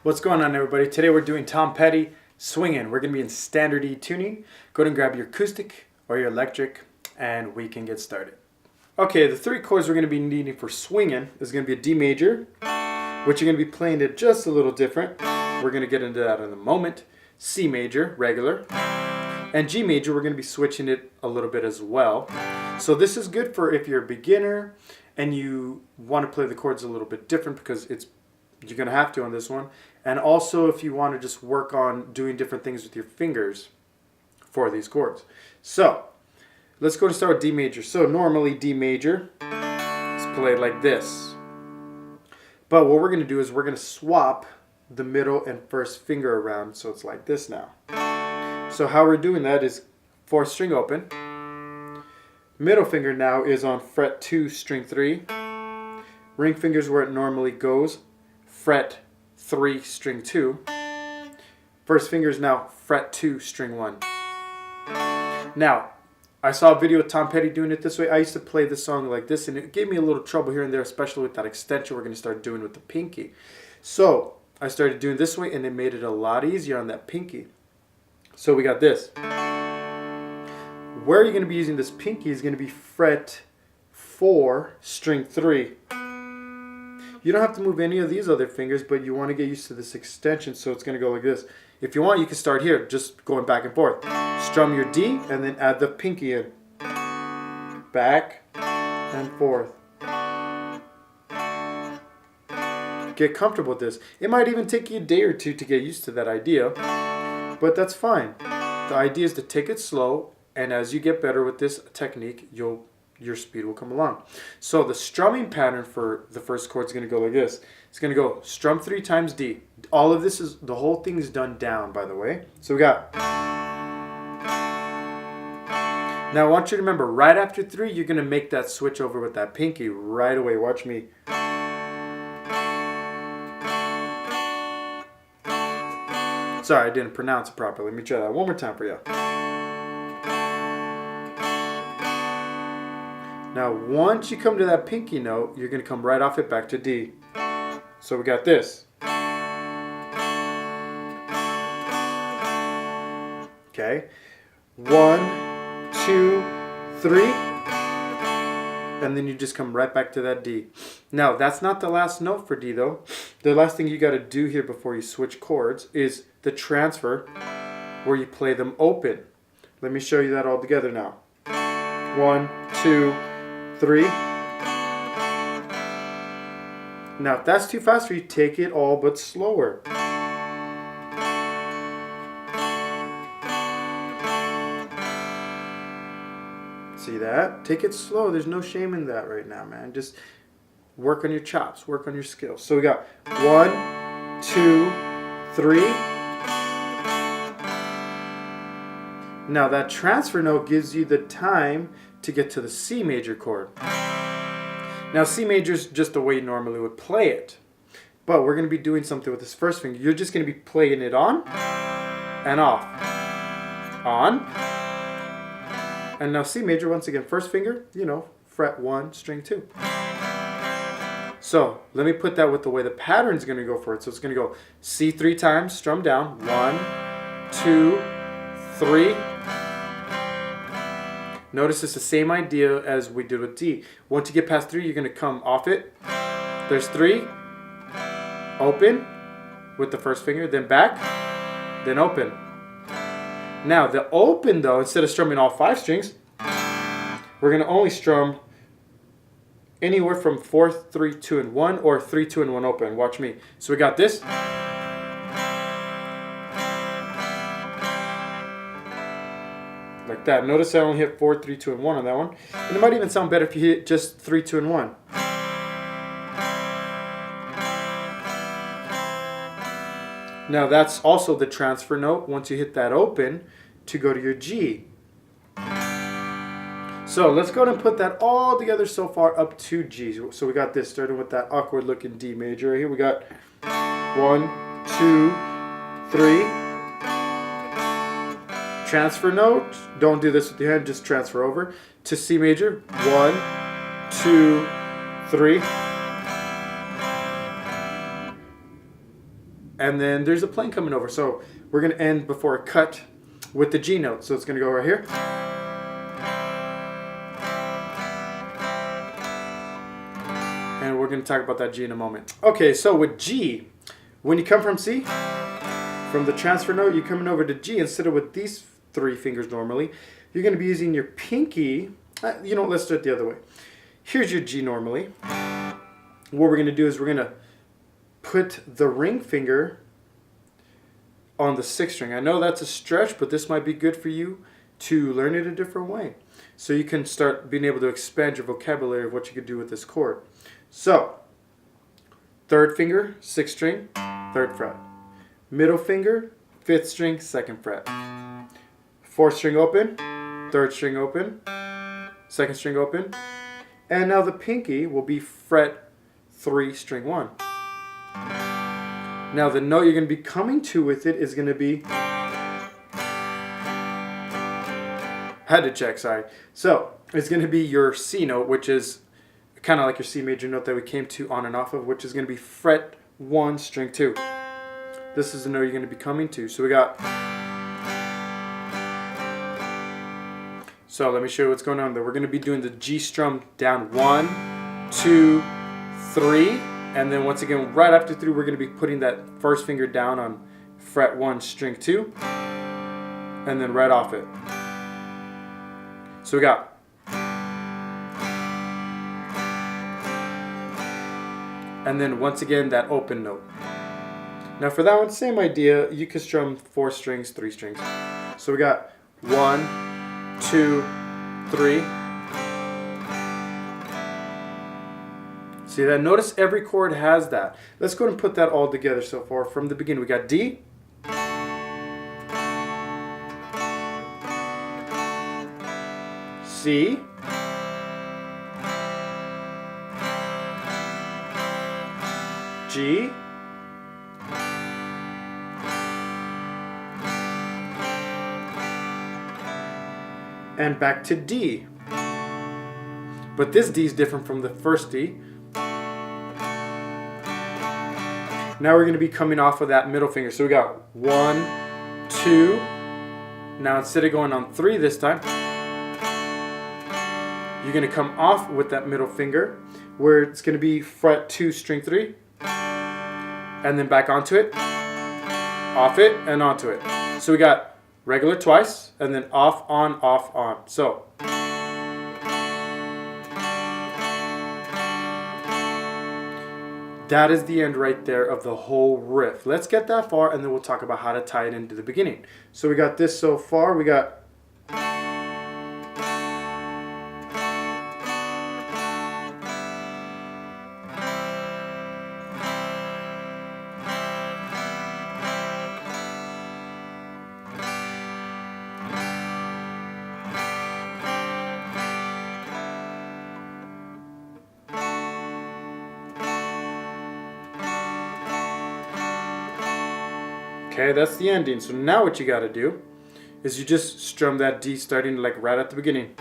What's going on, everybody? Today we're doing Tom Petty, Swingin'. We're going to be in standard E tuning. Go ahead and grab your acoustic or your electric and we can get started. Okay, the three chords we're going to be needing for Swingin' is going to be a D major, which you're going to be playing it just a little different. We're going to get into that in a moment. C major, regular. And G major, we're going to be switching it a little bit as well. So this is good for if you're a beginner and you want to play the chords a little bit different, because you're going to have to on this one. And also if you want to just work on doing different things with your fingers for these chords. So let's go to start with D major. So normally D major is played like this. But what we're going to do is we're going to swap the middle and first finger around, so it's like this now. So how we're doing that is 4th string open. Middle finger now is on fret 2, string 3. Ring finger's where it normally goes, fret 3, string 2. First finger is now fret 2, string 1. Now, I saw a video of Tom Petty doing it this way. I used to play this song like this, and it gave me a little trouble here and there, especially with that extension we're going to start doing with the pinky. So I started doing this way, and it made it a lot easier on that pinky. So we got this. Where you're going to be using this pinky is going to be fret 4, string 3. You don't have to move any of these other fingers, but you want to get used to this extension, so it's going to go like this. If you want, you can start here, just going back and forth. Strum your D and then add the pinky in. Back and forth. Get comfortable with this. It might even take you a day or two to get used to that idea, but that's fine. The idea is to take it slow, and as you get better with this technique, your speed will come along. So the strumming pattern for the first chord is going to go like this. It's going to go strum 3 times D. All of this the whole thing is done down, by the way. So we got. Now I want you to remember, right after 3, you're going to make that switch over with that pinky right away. Watch me. Sorry, I didn't pronounce it properly. Let me try that one more time for you. Now, once you come to that pinky note, you're going to come right off it back to D. So we got this. Okay. 1, 2, 3. And then you just come right back to that D. Now, that's not the last note for D, though. The last thing you got to do here before you switch chords is the transfer, where you play them open. Let me show you that all together now. 1, 2, 3. Now, if that's too fast for you, take it all but slower. See that? Take it slow. There's no shame in that right now, man. Just work on your chops, work on your skills. So we got 1, 2, 3. Now that transfer note gives you the time to get to the C major chord. Now C major is just the way you normally would play it, but we're going to be doing something with this first finger. You're just going to be playing it on and off, on, and now C major, once again, first finger, fret 1, string 2. So let me put that with the way the pattern is going to go for it. So it's going to go C 3 times, strum down, 1, 2, 3. Notice it's the same idea as we did with D. Once you get past 3, you're going to come off it. There's 3. Open with the first finger, then back, then open. Now the open, though, instead of strumming all 5 strings, we're going to only strum anywhere from 4, 3, 2, and 1, or 3, 2, and 1 open. Watch me. So we got this. Like that. Notice I only hit 4, 3, 2, and 1 on that one. And it might even sound better if you hit just 3, 2, and 1. Now that's also the transfer note once you hit that open to go to your G. So let's go ahead and put that all together so far up to G. So we got this, starting with that awkward looking D major right here. We got 1, 2, 3. Transfer note, don't do this with your hand, just transfer over to C major. 1, 2, 3. and then there's a plane coming over. So we're going to end before a cut with the G note. So it's going to go right here. And we're going to talk about that G in a moment. Okay, so with G, when you come from C, from the transfer note, you're coming over to G instead of with these 3 fingers normally. You're going to be using your pinky. You know, let's do it the other way. Here's your G normally. What we're going to do is we're going to put the ring finger on the 6th string. I know that's a stretch, but this might be good for you to learn it a different way. So you can start being able to expand your vocabulary of what you could do with this chord. So, 3rd finger, 6th string, 3rd fret. Middle finger, 5th string, 2nd fret. 4th string open, 3rd string open, 2nd string open. And now the pinky will be fret 3, string 1. Now the note you're going to be coming to with it is going to be, had to check, sorry. So it's going to be your C note, which is kind of like your C major note that we came to on and off of, which is going to be fret 1, string 2. This is the note you're going to be coming to. So we got, so let me show you what's going on there. We're going to be doing the G strum down 1, 2, 3, and then once again, right after 3, we're going to be putting that 1st finger down on fret 1, string 2, and then right off it. So we got, and then once again that open note. Now for that one, same idea. You can strum 4 strings, 3 strings. So we got 1, 2, 3. See that? Notice every chord has that. Let's go ahead and put that all together so far. From the beginning, we got D, C, G, and back to D. But this D is different from the first D. Now we're going to be coming off of that middle finger. So we got 1, 2. Now instead of going on 3 this time, you're going to come off with that middle finger, where it's going to be fret 2, string 3, and then back onto it, off it, and onto it. So we got regular twice, and then off, on. So that is the end right there of the whole riff. Let's get that far, and then we'll talk about how to tie it into the beginning. So we got this so far. We got, okay, that's the ending. So now what you got to do is you just strum that D starting like right at the beginning.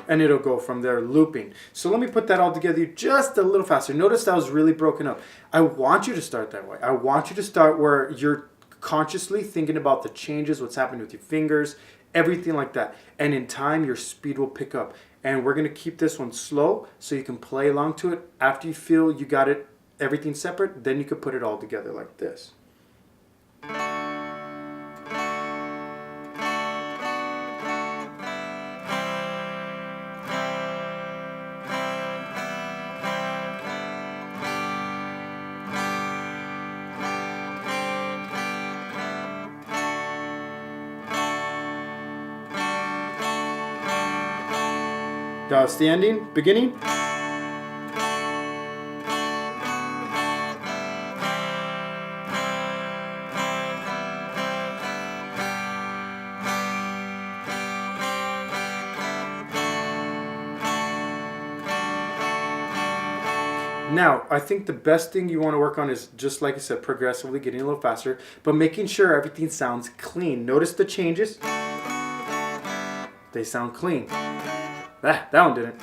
And it'll go from there looping. So let me put that all together just a little faster. Notice that was really broken up. I want you to start that way. I want you to start where you're consciously thinking about the changes, what's happening with your fingers, everything like that. And in time, your speed will pick up. And we're going to keep this one slow so you can play along to it. After you feel you got it, everything separate, then you could put it all together like this. That's the ending, beginning. Now, I think the best thing you want to work on is, just like I said, progressively getting a little faster, but making sure everything sounds clean. Notice the changes. They sound clean. That one didn't.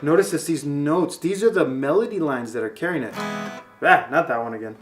Notice it's these notes. These are the melody lines that are carrying it. Ah, not that one again.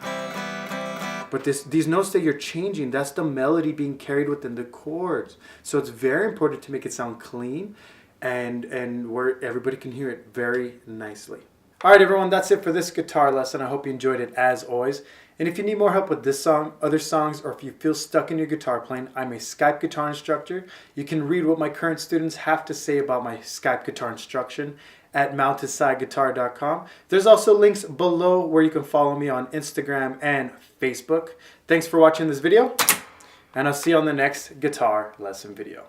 But these notes that you're changing, that's the melody being carried within the chords. So it's very important to make it sound clean and where everybody can hear it very nicely. All right, everyone, that's it for this guitar lesson. I hope you enjoyed it as always. And if you need more help with this song, other songs, or if you feel stuck in your guitar playing, I'm a Skype guitar instructor. You can read what my current students have to say about my Skype guitar instruction at mountedsideguitar.com. There's also links below where you can follow me on Instagram and Facebook. Thanks for watching this video, and I'll see you on the next guitar lesson video.